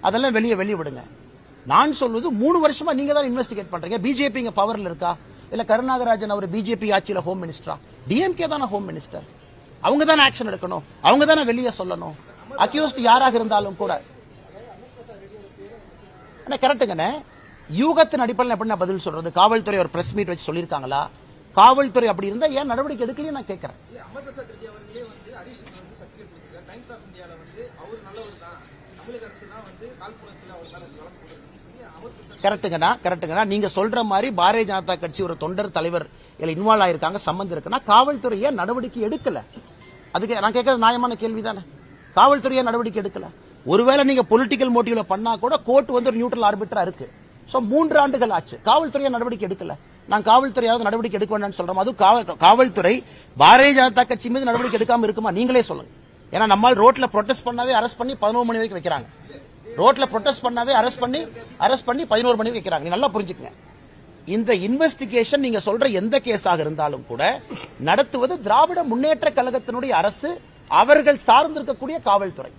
அதெல்லாம் வெளியே விடுங்க. நான் சொல்வது 3 வருஷமா நீங்க தான் இன்வெஸ்டிகேட் பண்றீங்க. பிஜேபி இங்க பவர்ல இருக்கா? இல்ல கருணாகராஜன் அவர் பிஜேபி ஆட்சியில ஹோம் மினிஸ்டரா? டிஎம்கே தானே ஹோம் மினிஸ்டர். அவங்க தானே ஆக்ஷன் எடுக்கணும், அவங்க தானே வெளியே சொல்லணும். அக்யூஸ்ட் யாராக இருந்தாலும் கூட கரெக்டுங்கண்ணே. யூகத்தின் அடிப்படையில் எப்படி நான் பதில் சொல்றது? காவல்துறை ஒரு பிரஸ் மீட் வச்சு சொல்லியிருக்காங்களா? காவல்துறை அப்படி இருந்தா ஏன் நடவடிக்கை எடுக்கலையே நான் கேட்கிறேன். கரெக்டுங்கண்ணா. நீங்க சொல்ற மாதிரி பாரதிய ஜனதா கட்சி ஒரு தொண்டர் தலைவர் இதுல இன்வால்வ் ஆயிருக்காங்க, சம்பந்தம் இருக்குன்னா காவல்துறையே நடவடிக்கை எடுக்கல. அதுக்கு நான் கேட்கறது நியாயமான கேள்வி தானே. காவல்துறையே நடவடிக்கை எடுக்கல. ஒருவேளை நீங்க பொலிட்டிக்கல் மோட்டிவ்ல பண்ணா கூட கோர்ட் வந்து ஒரு நியூட்ரல் ஆர்பிட்டரா இருக்கு. சோ 3 ஆண்டுகள் ஆச்சு, காவல்துறையை நடவடிக்கை எடுக்கல. நான் காவல்துறையாவது நடவடிக்கை எடுக்க வேண்டாம்னு சொல்றோம். அது காவல்துறை பாரதிய ஜனதா கட்சி மீது நடவடிக்கை எடுக்காம இருக்குமா? நீங்களே சொல்லுங்க. ஏன்னா நம்மால் ரோட்ல ப்ரொடெஸ்ட் பண்ணாவே அரெஸ்ட் பண்ணி 11 மணி வரைக்கும் வைக்கிறாங்க. ரோட்ல ப்ரொடெஸ்ட் பண்ணாவே அரெஸ்ட் பண்ணி 11 மணி வைக்கிறாங்க. நல்லா புரிஞ்சுக்கங்க. இந்த இன்வெஸ்டிகேஷன் நீங்க சொல்ற எந்த கேஸாக இருந்தாலும் கூட நடத்துவது திராவிட முன்னேற்ற கழகத்தினுடைய அரசு, அவர்கள் சார்ந்திருக்கக்கூடிய காவல்துறை.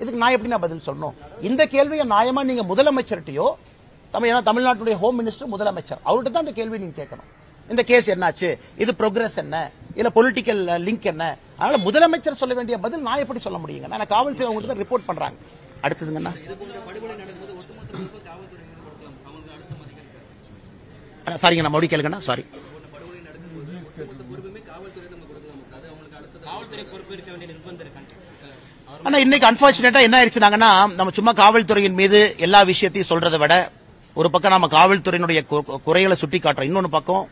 இதுக்கு நான் எப்படி பதில் சொல்லணும்? இந்த கேள்வியை நியாயமா நீங்க முதலமைச்சர்கிட்டயோ, தமிழ்நாட்டுடைய ஹோம் மினிஸ்டர் முதலமைச்சர் அவர்கிட்ட தான் இந்த கேள்வி நீங்க கேட்கணும். இந்த கேஸ் என்னாச்சு, இது ப்ரோக்ரஸ் என்ன, இல்ல பொலிட்டிக்கல் லிங்க் என்ன? அதனால முதலமைச்சர் சொல்ல வேண்டிய பதில் நான் எப்படி சொல்ல முடியுங்க? நான் காவல்துறை அவங்ககிட்ட தான் ரிப்போர்ட் பண்றாங்க. அடுத்ததுங்கண்ணா, சாரிங்க, நான் மறுபடியும் கேளுங்கண்ணா. சாரி. ஆனா இன்னைக்கு அன்பார்ச்சுனேட்டா என்ன ஆயிடுச்சுனாங்கன்னா, நம்ம சும்மா காவல்துறையின் மீது எல்லா விஷயத்தையும் சொல்றதை விட ஒரு பக்கம் நம்ம காவல்துறையினுடைய குறைகளை சுட்டி காட்டுறோம், இன்னொன்னு பக்கம்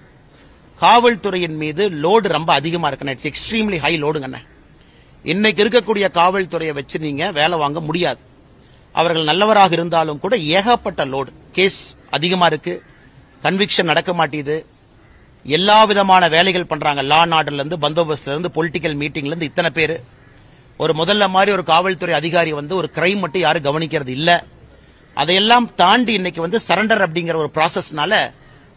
காவல்துறையின் மீது லோடு ரொம்ப அதிகமா இருக்கு. இட்ஸ் எக்ஸ்ட்ரீம்லி ஹை லோடுங்க. இன்னைக்கு இருக்கக்கூடிய காவல்துறையை வச்சு நீங்க வேலை வாங்க முடியாது. அவர்கள் நல்லவராக இருந்தாலும் கூட ஏகப்பட்ட லோடு, கேஸ் அதிகமா இருக்கு, கன்விக்ஷன் நடக்க மாட்டேது, எல்லா விதமான வேலைகள் பண்றாங்க. லா அண்ட் ஆர்டர்ல இருந்து, பந்தோபஸ்ட்ல இருந்து, பொலிட்டிக்கல் மீட்டிங்ல இருந்து இத்தனை பேரு. ஒரு முதல்ல மாதிரி ஒரு காவல்துறை அதிகாரி ஒரு கிரைம் மட்டும் யாரும் கவனிக்கிறது இல்ல. அதையெல்லாம் தாண்டி இன்னைக்கு சரண்டர் அப்படிங்கிற ஒரு ப்ராசஸ்னால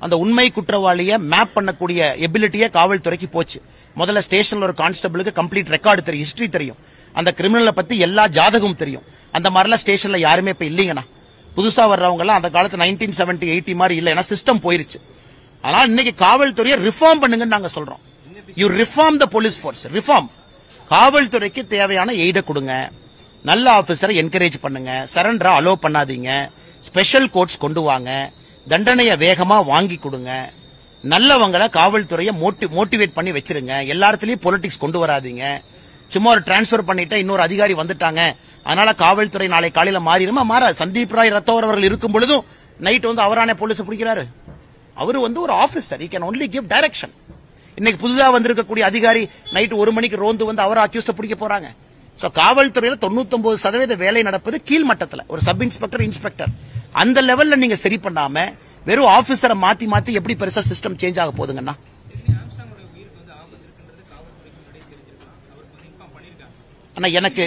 அந்த உண்மை குற்றவாளியை மேப் பண்ணக்கூடிய எபிலிட்டியே காவல்துறைக்கு போச்சு. முதல்ல ஸ்டேஷன்ல ஒரு கான்ஸ்டபிளுக்கு கம்ப்ளீட் ரெக்கார்டு தெரியும், ஹிஸ்டரி தெரியும், அந்த கிரிமினலை பத்தி எல்லா ஜாதகமும் தெரியும். அந்த மாதிரிலாம் ஸ்டேஷன்ல யாருமே இப்ப இல்லீங்கண்ணா. புதுசா வர்றவங்க எல்லாம் அந்த காலத்து 1970, 80 மாதிரி இல்ல, ஏன்னா சிஸ்டம் போயிருச்சு. அதனால இன்னைக்கு காவல்துறையை ரிஃபார்ம் பண்ணுங்கன்னு நாங்க சொல்றோம். You reform the police force, reform. காவல்துறைக்கு தேவையான எய்ட கொடுங்க, நல்ல ஆபீசரை என்கரேஜ் பண்ணுங்க, சரண்டரா அலோ பண்ணாதீங்க, ஸ்பெஷல் கோர்ட்ஸ் கொண்டு வாங்க, தண்டனையை வேகமா வாங்கி கொடுங்க, நல்லவங்களை காவல்துறையை மோட்டிவேட் பண்ணி வச்சிருங்க, எல்லாத்துலயும் பொலிட்டிக்ஸ் கொண்டு வராதீங்க. சும்மா ஒரு டிரான்ஸ்பர் பண்ணிட்டு இன்னொரு அதிகாரி வந்துட்டாங்க அதனால காவல்துறை நாளை காலையில மாறிடுமா? மாறாது. சந்தீப் ராய் ரத்தோர் அவர்கள் இருக்கும் பொழுதும் நைட் அவரானே போலீஸ் பிடிக்கிறாரு. அவரு ஒரு officer, he can only give direction. இன்னைக்கு புதுதா வந்திருக்கக்கூடிய அதிகாரி நைட் 1 மணிக்கு ரோந்து அவர் அக்யூஸ்ட பிடிக்க போறாங்க. சோ காவல்துறையில 99% வேலை நடப்பது கீழ் மட்டத்தில், ஒரு சப் இன்ஸ்பெக்டர், இன்ஸ்பெக்டர். அந்த லெவல்ல நீங்க சரி பண்ணாம வெறும் ஆபீசரை மாத்தி மாத்தி எப்படி பெருசா சிஸ்டம் சேஞ்ச் ஆக போகுதுங்கன்னா? அண்ணா எனக்கு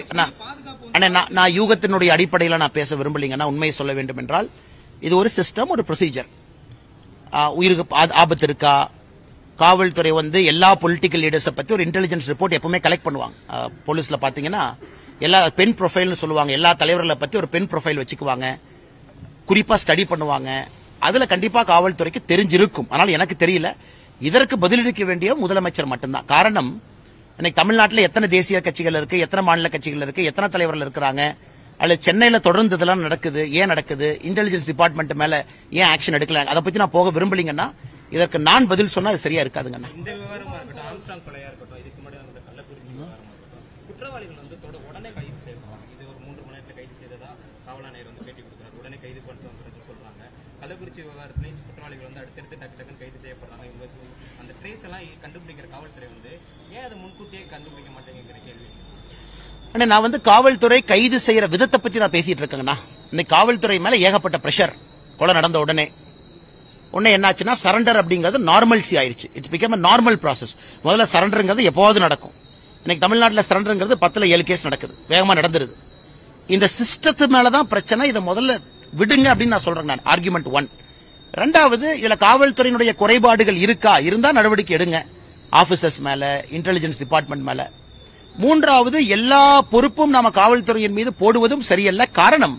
நான் யூகத்தினுடைய அடிப்படையில் நான் பேச விரும்பலீங்கன்னா, உண்மையை சொல்ல வேண்டும் என்றால் இது ஒரு சிஸ்டம், ஒரு ப்ரொசீஜர். உயிருக்கு ஆபத்து இருக்கா? காவல்துறை எல்லா பொலிட்டிக்கல் லீடர்ஸை பத்தி ஒரு இன்டெலிஜென்ஸ் ரிப்போர்ட் எப்பவுமே கலெக்ட் பண்ணுவாங்க. போலீஸ்ல பாத்தீங்கன்னா எல்லா பென் ப்ரொஃபைல்னு சொல்லுவாங்க, எல்லா தலைவர்களை பத்தி ஒரு பென் ப்ரொஃபைல் வச்சுக்குவாங்க, குறிப்பா ஸ்டடி பண்ணுவாங்க. அதுல கண்டிப்பா காவல்துறைக்கு தெரிஞ்சிருக்கும். ஆனால் எனக்கு தெரியல. இதற்கு பதிலளிக்க வேண்டிய முதலமைச்சர் மட்டும்தான். காரணம், இன்னைக்கு தமிழ்நாட்டில் எத்தனை தேசிய கட்சிகள் இருக்கு, எத்தனை மாநில கட்சிகள் இருக்கு, எத்தனை தலைவர்கள் இருக்கிறாங்க, அல்ல சென்னையில தொடர்ந்து இதெல்லாம் நடக்குது, ஏன் நடக்குது, இன்டெலிஜென்ஸ் டிபார்ட்மெண்ட் மேல ஏன் ஆக்ஷன் எடுக்கல, அதை பத்தி நான் போக விரும்பலீங்கன்னா இதற்கு நான் பதில் சொன்னா அது சரியா இருக்காதுங்கண்ணா. இந்த விவரமா இருக்கட்டும், ஆம்ஸ்ட்ராங் கொலையா இருக்கட்டும், இதுக்கு முன்னாடி அந்த கள்ளக்குறிச்சி விவகாரமா இருக்கட்டும், குற்றவாளிகள் உடனே கைது செய்யப்படுவாங்க. இது ஒரு 3 மணி நேரத்தில் கைது செய்ததா காவல் ஆணையர் பேட்டி கொடுக்குறாரு, உடனே கைது பண்ணுறது சொல்றாங்க. கள்ளக்குறிச்சி விவகாரத்திலையும் குற்றவாளிகள் அடுத்தடுத்து டக்குன்னு கைது செய்யப்படுறாங்க. இவங்க அந்த ட்ரேஸ் எல்லாம் கண்டுபிடிக்கிற காவல்துறை ஏன் அதை முன்கூட்டியே கண்டுபிடிக்க மாட்டேங்கிற கேள்வி. நான் காவல்துறை கைது செய்யற விதத்தை பத்தி நான் பேசிட்டு இருக்கேங்கண்ணா. இன்னைக்கு காவல்துறை மேல ஏகப்பட்ட பிரஷர். கொலை நடந்த உடனே என்னாச்சுன்னா சரண்டர் அப்படிங்கிறது நார்மல்சி ஆயிருச்சு. It's become a normal process. முதல்ல சரண்டர்ங்கிறது எப்போது நடக்கும். இன்னைக்கு தமிழ்நாட்டில் சரண்டர்ங்கிறது 10ல் 7 கேஸ் நடக்குது, வேகமா நடந்துருது. இந்த சிஸ்டத்து மேலதான் பிரச்சனை. இதை முதல்ல விடுங்க அப்படின்னு நான் சொல்றேன். நான் ஆர்குமெண்ட் 1. ரெண்டாவது, இதுல காவல்துறையினுடைய குறைபாடுகள் இருக்கா, இருந்தா நடவடிக்கை எடுங்க, ஆபீசர்ஸ் மேல, இன்டெலிஜென்ஸ் டிபார்ட்மெண்ட் மேல. மூன்றாவது, எல்லா பொறுப்பும் நாம காவல்துறையின் மீது போடுவதும் சரியல்ல. காரணம்,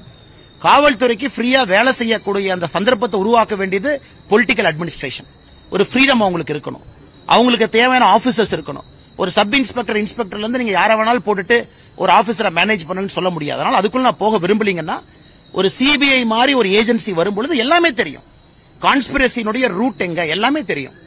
காவல்துறைக்கு ஃப்ரீயா வேலை செய்யக்கூடிய அந்த சந்தர்ப்பத்தை உருவாக்க வேண்டியது பொலிட்டிக்கல் அட்மினிஸ்ட்ரேஷன். ஒரு ஃப்ரீடம் அவங்களுக்கு இருக்கணும், அவங்களுக்கு தேவையான ஆபீசர்ஸ் இருக்கணும். ஒரு சப் இன்ஸ்பெக்டர், இன்ஸ்பெக்டர்ல இருந்து நீங்க யாரை வேணாலும் போட்டுட்டு ஒரு ஆபீசரை மேனேஜ் பண்ணணும்னு சொல்ல முடியாது. அதனால அதுக்குள்ள நான் போக விரும்பலீங்கன்னா, ஒரு சிபிஐ மாதிரி ஒரு ஏஜென்சி வரும்பொழுது எல்லாமே தெரியும். கான்ஸ்பிரசியினுடைய ரூட் எங்க எல்லாமே தெரியும்.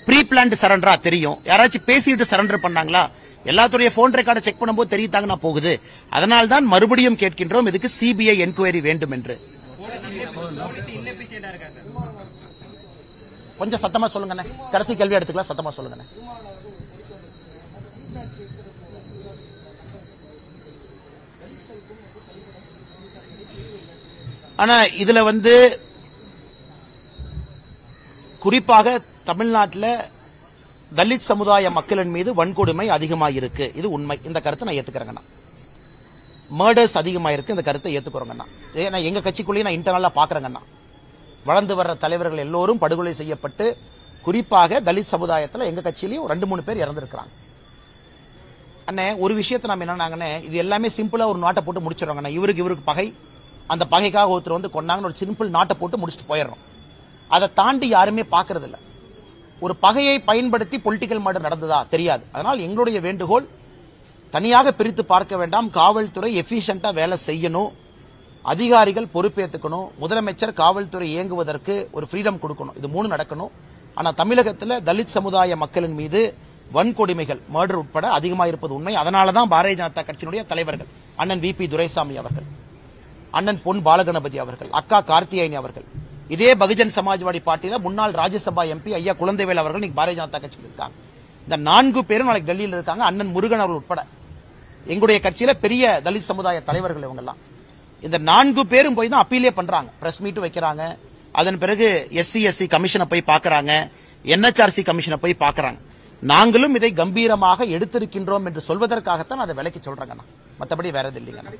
ப்ரீ பிளான்ட் சரண்டரா தெரியும். யாராச்சும் பேசிட்டு சரண்டர் பண்ணாங்களா, எல்லாத்துடைய போன் ரெக்கார்டை செக் பண்ணும்போது தெரியுதாங்கன்னா போகுது. அதனால் தான் மறுபடியும் கேட்கின்றோம், இதுக்கு சிபிஐ என்கொயரி வேண்டும் என்று. கொஞ்சம் சத்தமா சொல்லுங்க, கடைசி கேள்வி எடுத்துக்கலாம், சத்தமா சொல்லுங்க. ஆனா இதுல குறிப்பாக தமிழ்நாட்டில் தலித் சமுதாய மக்களின் மீது வன்கொடுமை அதிகமாயிருக்கு. இது உண்மை. இந்த கருத்தை நான் ஏத்துக்கிறேங்கண்ணா. மர்டர்ஸ் அதிகமாயிருக்கு, இந்த கருத்தை ஏத்துக்கிறோங்கண்ணா. ஏன்னா எங்க கட்சிக்குள்ளேயே நான் இன்டர்னலா பாக்குறேங்கண்ணா. வளர்ந்து வர்ற தலைவர்கள் எல்லோரும் படுகொலை செய்யப்பட்டு, குறிப்பாக தலித் சமுதாயத்தில் எங்க கட்சியிலையும் 2-3 பேர் இறந்திருக்கிறாங்க. அண்ணே, ஒரு விஷயத்தை நம்ம என்னன்னாங்கண்ணே, இது எல்லாமே சிம்பிளா ஒரு நாட்டை போட்டு முடிச்சிடறோங்கண்ணா. இவருக்கு பகை, அந்த பகைக்காக ஒருத்தர் கொண்டாங்கன்னு ஒரு சிம்பிள் நாட்டை போட்டு முடிச்சுட்டு போயிடுறோம். அதை தாண்டி யாருமே பாக்குறது இல்ல. ஒரு பகையை பயன்படுத்தி பொலிட்டிக்கல் மர்டர் நடந்ததா தெரியாது. அதனால் எங்களுடைய வேண்டுகோள், தனியாக பிரித்து பார்க்க வேண்டாம், காவல்துறை எஃபிஷியன்டா வேலை செய்யணும். அதிகாரிகள் பொறுப்பேற்றுக்கணும், முதலமைச்சர் காவல்துறை இயங்குவதற்கு ஒரு ஃப்ரீடம் கொடுக்கணும். இது 3 நடக்கணும். ஆனா தமிழகத்தில் தலித் சமுதாய மக்களின் மீது வன்கொடுமைகள், மர்டர் உட்பட அதிகமாக இருப்பது உண்மை. அதனாலதான் பாரதிய ஜனதா கட்சியினுடைய தலைவர்கள் அண்ணன் VP துரைசாமி அவர்கள், அண்ணன் பொன் பாலகணபதி அவர்கள், அக்கா கார்த்தியாயினி அவர்கள், இதே பகுஜன் சமாஜ்வாடி பார்ட்டியில முன்னாள் ராஜ்யசபா MP ஐயா குழந்தைவேல் அவர்கள் இன்னைக்கு பாரதிய ஜனதா கட்சியில் இருக்காங்க. இந்த 4 பேரும் நாளைக்கு டெல்லியில் இருக்காங்க. அண்ணன் முருகன் அவர்கள் உட்பட எங்களுடைய கட்சியில பெரிய தலித் சமுதாய தலைவர்கள் இவங்க எல்லாம். இந்த 4 பேரும் போய் தான் அப்பீலே பண்றாங்க, பிரஸ் மீட் வைக்கிறாங்க. அதன் பிறகு SC/SC கமிஷனை போய் பாக்குறாங்க, NHRC கமிஷனை போய் பாக்குறாங்க. நாங்களும் இதை கம்பீரமாக எடுத்திருக்கின்றோம் என்று சொல்வதற்காகத்தான் அதை விலைக்கு சொல்றாங்க. மற்றபடி வேற எது இல்லைங்க.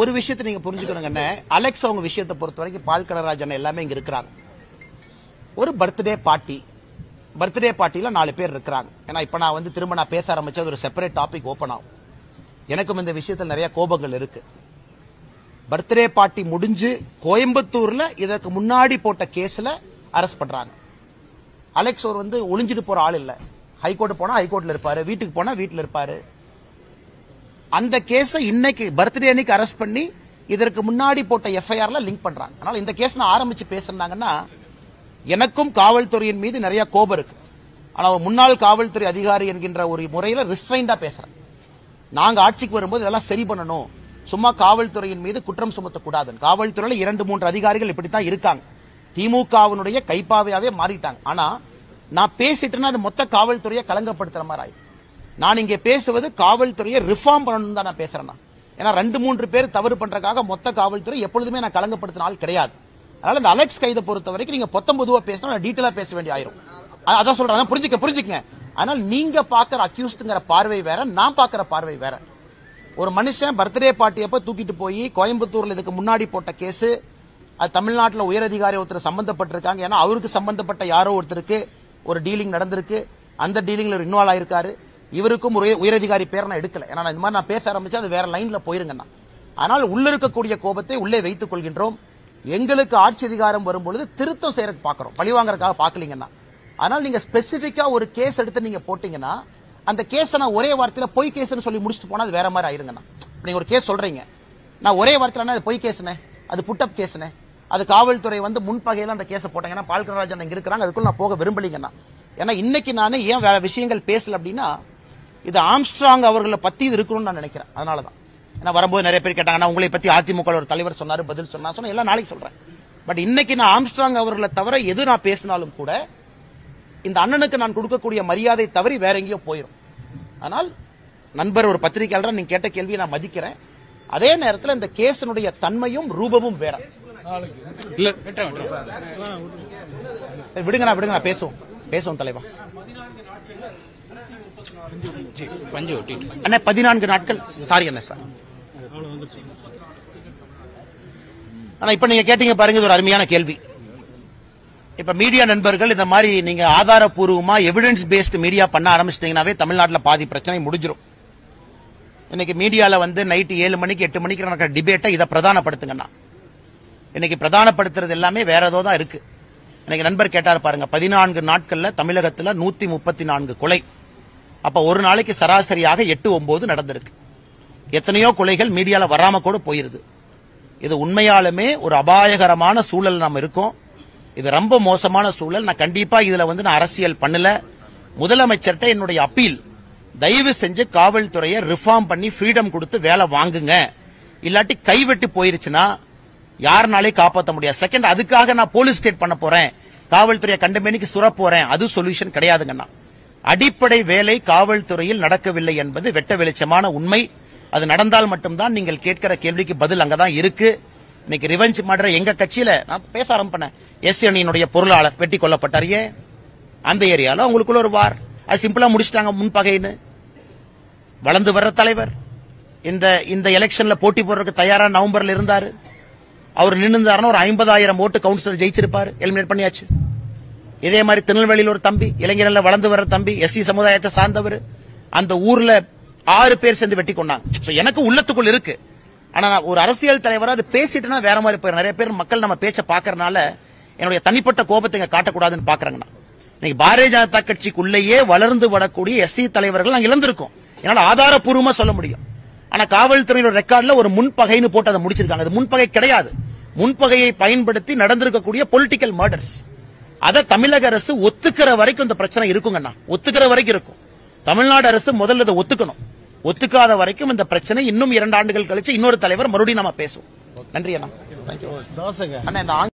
ஒரு விஷயத்தை நீங்க புரிஞ்சுக்கணுங்க. அலெக்ஸ் அவங்க விஷயத்தை பொறுத்த வரைக்கும் பால் கடராஜன் எல்லாமே இங்க இருக்கிறாங்க. ஒரு பர்த்டே பார்ட்டியில 4 பேர் இருக்கிறாங்க. ஏன்னா இப்ப நான் திரும்ப நான் பேச ஆரம்பிச்சது ஒரு செப்பரேட் டாபிக் ஓபன் ஆகும். எனக்கும் இந்த விஷயத்தில் நிறைய கோபங்கள் இருக்கு. பர்த்டே பார்ட்டி முடிஞ்சு கோயம்புத்தூர்ல இதற்கு முன்னாடி போட்ட கேஸ்ல அரெஸ்ட் பண்றாங்க. அலெக்ஸ் ஒரு ஒளிஞ்சிட்டு போற ஆள் இல்ல. ஹைகோர்ட் போனா ஹைகோர்ட்ல இருப்பாரு, வீட்டுக்கு போனா வீட்டுல இருப்பாரு. அந்த கேஸ இன்னைக்கு பர்த்டே அன்னைக்கு அரெஸ்ட் பண்ணி இதற்கு முன்னாடி போட்ட FIRல லிங்க் பண்றாங்க. அதனால இந்த கேஸ் நான் ஆரம்பிச்சு பேசுறாங்கன்னா எனக்கும் காவல்துறையின் மீது நிறைய கோபம் இருக்கு. ஆனா முன்னாள் காவல்துறை அதிகாரி என்கின்ற ஒரு முறையில ரிஸ்ட்ரைண்டா பேசுறேன். நாங்க ஆட்சிக்கு வரும்போது இதெல்லாம் சரி பண்ணணும், சும்மா காவல்துறையின் மீது குற்றம் சுமத்தக்கூடாது. காவல்துறையில 2-3 அதிகாரிகள் இப்படித்தான் இருக்காங்க. திமுகவினுடைய கைப்பாவையாவே மாறிட்டாங்க. ஆனா நான் பேசிட்டேன்னா அது மொத்த காவல்துறையை கலங்கப்படுத்துற மாதிரி ஆயிடும். நான் இங்கே பேசுவது காவல்துறையை ரிஃபார்ம் பண்ணணும் தான் நான் பேசுறேன். ஏன்னா 2-3 பேர் தவறு பண்றதுக்காக மொத்த காவல்துறை எப்பொழுதுமே நான் கலங்கப்படுத்தின ஆள் கிடையாது. அதனால இந்த அலெக்ஸ் கைதை பொறுத்த வரைக்கும் நீங்க 19 பேசினா டீட்டெயிலா பேச வேண்டிய ஆயிரும். அதான் சொல்றேன், புரிஞ்சுக்க. அதனால நீங்க பாக்குற அக்யூஸ்ட்ங்கிற பார்வை வேற, நான் பாக்குற பார்வை வேற. ஒரு மனுஷன் பர்த்டே பார்ட்டி அப்ப தூக்கிட்டு போய் கோயம்புத்தூர்ல இதுக்கு முன்னாடி போட்ட கேஸ், அது தமிழ்நாட்டில் உயரதிகாரி ஒருத்தர் சம்பந்தப்பட்டிருக்காங்க. ஏன்னா அவருக்கு சம்பந்தப்பட்ட யாரோ ஒருத்தருக்கு ஒரு டீலிங் நடந்திருக்கு, அந்த டீலிங்ல இன்வால்வ் ஆயிருக்காரு. இவருக்கும் ஒரு உயரதிகாரி பேரை நான் எடுக்கல. ஏன்னா இந்த மாதிரி நான் பேச ஆரம்பிச்சா அது வேற லைன்ல போயிருங்கண்ணா. ஆனால் உள்ள இருக்கக்கூடிய கோபத்தை உள்ளே வைத்துக் கொள்கின்றோம். எங்களுக்கு ஆட்சி அதிகாரம் வரும்பொழுது திருத்தம் செய்யறதுக்கு பாக்குறோம், பழிவாங்கறதுக்காக பாக்கலீங்கன்னா. ஆனால் நீங்க ஸ்பெசிபிக்கா ஒரு கேஸ் எடுத்து நீங்க போட்டீங்கன்னா அந்த கேஸ் நான் ஒரே வார்த்தையில பொய் கேஸ்னு சொல்லி முடிச்சுட்டு போனா அது வேற மாதிரி ஆயிருங்கண்ணா. நீங்க ஒரு கேஸ் சொல்றீங்க, நான் ஒரே வார்த்தையில அது பொய் கேஸ்னே, அது புட்டப் கேஸ்னே, அது காவல்துறை முன்பகையில அந்த கேஸை போட்டாங்கன்னா பால்கராஜன் இங்க இருக்கிறாங்க, அதுக்குள்ள நான் போக விரும்பலீங்கன்னா. ஏன்னா இன்னைக்கு நானே ஏன் வேற விஷயங்கள் பேசல அப்படின்னா இது ஆம்ஸ்ட்ராங் அவர்களை பத்தி இது இருக்கணும்னு நான் நினைக்கிறேன். அதனாலதான் ஏன்னா வரும்போது நிறைய பேர் கேட்டாங்கன்னா உங்களை பத்தி அதிமுக ஒரு தலைவர் சொன்னாரு, பதில் சொன்னா எல்லாம் நாளைக்கு சொல்றேன். பட் இன்னைக்கு நான் ஆம்ஸ்ட்ராங் அவர்களை தவிர எது நான் பேசினாலும் கூட இந்த அண்ணனுக்கு நான் கொடுக்கக்கூடிய மரியாதை தவறி வேற எங்கேயோ போயிடும். ஆனால் நண்பர் ஒரு பத்திரிகையாளர் நீங்க கேட்ட கேள்வியை நான் மதிக்கிறேன். அதே நேரத்தில் இந்த கேஸினுடைய தன்மையும் ரூபமும் வேற. விடுங்க நான் பேசுவோம் தலைவா. 14 நாட்கள் சாரி அண்ணா சார். ஆனா இப்ப நீங்க கேட்டீங்க பாருங்க, இது ஒரு அருமையான கேள்வி. இப்ப மீடியா நண்பர்கள் இந்த மாதிரி நீங்க ஆதாரப்பூர்வமா எவிடன்ஸ் பேஸ்ட் மீடியா பண்ண ஆரம்பிச்சிட்டீங்கன்னாவே தமிழ்நாட்டில் பாதி பிரச்சனை முடிஞ்சிடும். இன்னைக்கு மீடியால நைட்டு 7 மணிக்கு 8 மணிக்கு நடக்கிற டிபேட்டை இதை பிரதானப்படுத்துங்கண்ணா. இன்னைக்கு பிரதானப்படுத்துறது எல்லாமே வேற ஏதோ தான் இருக்கு. இன்னைக்கு நண்பர் கேட்டார் பாருங்க, 14 நாட்கள்ல தமிழகத்தில் 134 கொலை. அப்ப ஒரு நாளைக்கு சராசரியாக 8-9 நடந்திருக்கு. எத்தனையோ கொலைகள் மீடியால வராம கூட போயிருது. இது உண்மையாலுமே ஒரு அபாயகரமான சூழல் நாம் இருக்கோம். இது ரொம்ப மோசமான சூழல். நான் கண்டிப்பா இதுல நான் அரசியல் பண்ணல. முதலமைச்சர்கிட்ட என்னுடைய அப்பீல், தயவு செஞ்சு காவல்துறையை ரிஃபார்ம் பண்ணி ஃப்ரீடம் கொடுத்து வேலை வாங்குங்க. இல்லாட்டி கைவிட்டு போயிருச்சுன்னா யாருனாலே காப்பாற்ற முடியாது. செகண்ட், அதுக்காக நான் போலீஸ் ஸ்டேட் பண்ண போறேன், காவல்துறையை கண்டமேனிக்கு சுர போறேன், அது சொல்யூஷன் கிடையாதுங்கண்ணா. அடிப்படை வேலை காவல்துறையில் நடக்கவில்லை என்பது வெட்ட வெளிச்சமான உண்மை. அது நடந்தால் மட்டும்தான் நீங்கள் கேட்கிற கேள்விக்கு பதில் அங்கதான் இருக்கு. இன்னைக்கு ரிவெஞ்ச் மர்டர் எங்க கட்சியில நான் பேச ஆரம்பிப்பேன். எஸ் அணியினுடைய பொருளாளர் வெட்டி கொல்லப்பட்டார். அந்த ஏரியால அவங்களுக்குள்ள ஒரு வார், அது சிம்பிளா முடிச்சிட்டாங்க. முன்பகைன்னு வளர்ந்து வர்ற தலைவர் இந்த எலெக்ஷன்ல போட்டி போடுறதுக்கு தயாரா நவம்பர்ல இருந்தாரு. அவர் நின்றுந்தாருன்னா ஒரு 50,000 ஓட்டு கவுன்சிலர் ஜெயிச்சிருப்பாரு. எலிமினேட் பண்ணியாச்சு. இதே மாதிரி திருநெல்வேலியில் ஒரு தம்பி, இளைஞர்கள் வளர்ந்து வர்ற தம்பி, SC சமுதாயத்தை சார்ந்தவர், அந்த ஊர்ல 6 பேர் சேர்ந்து வெட்டி கொண்டாங்க. எனக்கு உள்ளத்துக்குள் இருக்கு. ஆனா நான் ஒரு அரசியல் தலைவரா அது பேசிட்டுனா வேற மாதிரி போயிடும். நிறைய பேர் மக்கள் நம்ம பேச்ச பாக்குறதுனால என்னுடைய தனிப்பட்ட கோபத்தை இங்க காட்டக்கூடாதுன்னு பாக்குறாங்கண்ணா. இன்னைக்கு பாரதிய ஜனதா கட்சிக்குள்ளேயே வளர்ந்து வரக்கூடிய எஸ்சி தலைவர்கள் நாங்க இழந்திருக்கோம். என்னால ஆதாரப்பூர்வமா சொல்ல முடியும். ஆனா காவல்துறையோட ரெக்கார்ட்ல ஒரு முன்பகைன்னு போட்டு அதை முடிச்சிருக்காங்க. அது முன்பகை கிடையாது. முன்பகையை பயன்படுத்தி நடந்திருக்கக்கூடிய பொலிட்டிக்கல் மர்டர்ஸ். அதை தமிழக அரசு ஒத்துக்கிற வரைக்கும் இந்த பிரச்சனை இருக்குங்கண்ணா. ஒத்துக்கிற வரைக்கும் இருக்கும். தமிழ்நாடு அரசு முதல்ல இதை ஒத்துக்கணும். ஒத்துக்காத வரைக்கும் இந்த பிரச்சனை இன்னும் 2 ஆண்டுகள் கழிச்சு இன்னொரு தலைவர் மறுபடியும் நம்ம பேசுவோம். நன்றி அண்ணா. அண்ணா இந்த